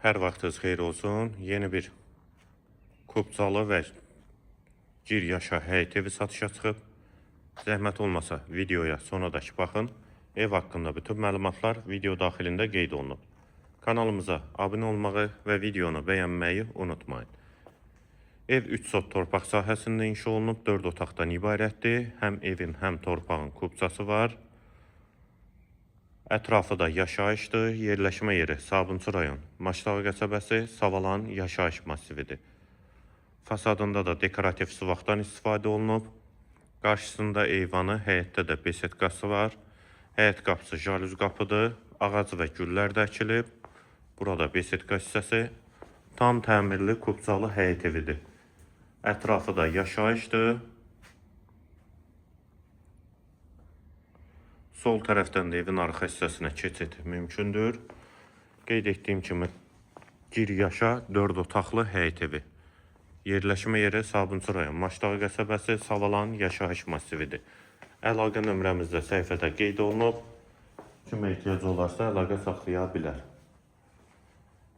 Hər vaxtınız xeyir olsun. Yeni bir Kubcalı və gir yaşa həyət evi satışa çıxıb. Zəhmət olmasa videoya sonradakı baxın. Ev haqqında bütün məlumatlar video daxilində qeyd olunub. Kanalımıza abunə olmağı və videonu bəyənməyi unutmayın. Ev 3 sot torpaq sahəsində inşa olunub, 4 otaqdan ibarətdir. Həm evin, həm torpağın kubcası var. Ətrafı da yaşayışdır. Yerləşmə yeri Sabunçu rayon Maştağı qəsəbəsi Savalan yaşayış massividir. Fasadında da dekorativ sıvaqdan istifadə olunub. Qarşısında eyvanı, həyətdə də besetkası var. Həyət qapısı jalüz qapıdır. Ağacı və güllər də əkilib. Burada besetka hissəsi. Tam təmirli kubcalı həyət evidir. Ətrafı da yaşayışdır. Sol tərəfdən də evin arxa hissəsinə keçid mümkündür. Qeyd etdiyim kimi gir yaşa 4 otaqlı həyət evi. Yerləşmə yeri Sabunçu rayon Maştağı qəsəbəsi Savalan yaşayış massividir. Əlaqə nömrəmiz də səhifədə qeyd olunub. Kimə ehtiyac olarsa əlaqə saxlaya bilər.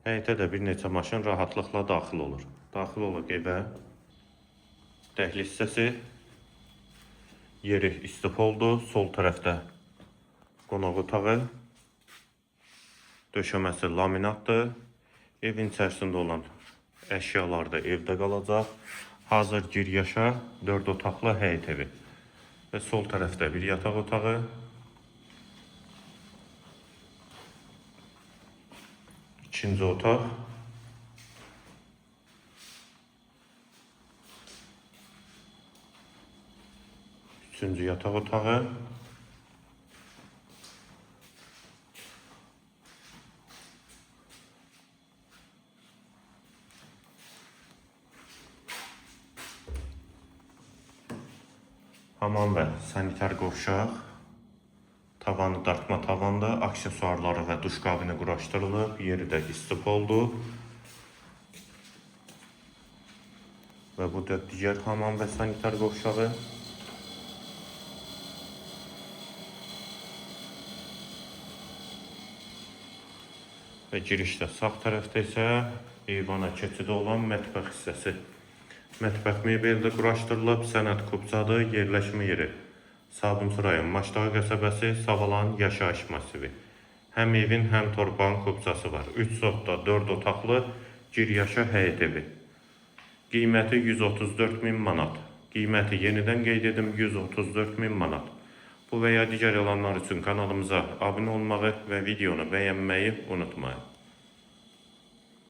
Həyətə də bir neçə maşın rahatlıqla daxil olur. Daxil olaq evə. Dəhliz hissəsi. Yeri istipoldur. Sol tərəfdə qonaq otağı. Döşəməsi laminatdır. Evin içərisində olan əşyalar da evdə qalacaq. Hazır gir yaşa 4 otaqlı həyət evi. Və sol tərəfdə bir yataq otağı. İkinci otaq. Üçüncü yataq otağı. Hamam və sanitar qovşaq. Tavanı dartma tavanda, aksesuarları və duş qabini quraşdırılıb. Yeri də istipoldur. Və bu da digər hamam və sanitar qovşağı. Və girişdə sağ tərəfdə isə eyvana keçidi olan mətbəx hissəsi. Mətbəx mebeldə quraşdırılıb, sənət kubcadır, yerləşmə yeri Sabunçu rayon Maştağı qəsəbəsi Savalan yaşayış massivi. Həm evin, həm torpağın kubcası var. 3 sotda 4 otaqlı gir yaşa həyət evi. Qiyməti 134.000 manat. Qiyməti yenidən qeyd edim 134.000 manat. Bu və ya digər elanlar üçün kanalımıza abunə olmağı və videonu bəyənməyi unutmayın.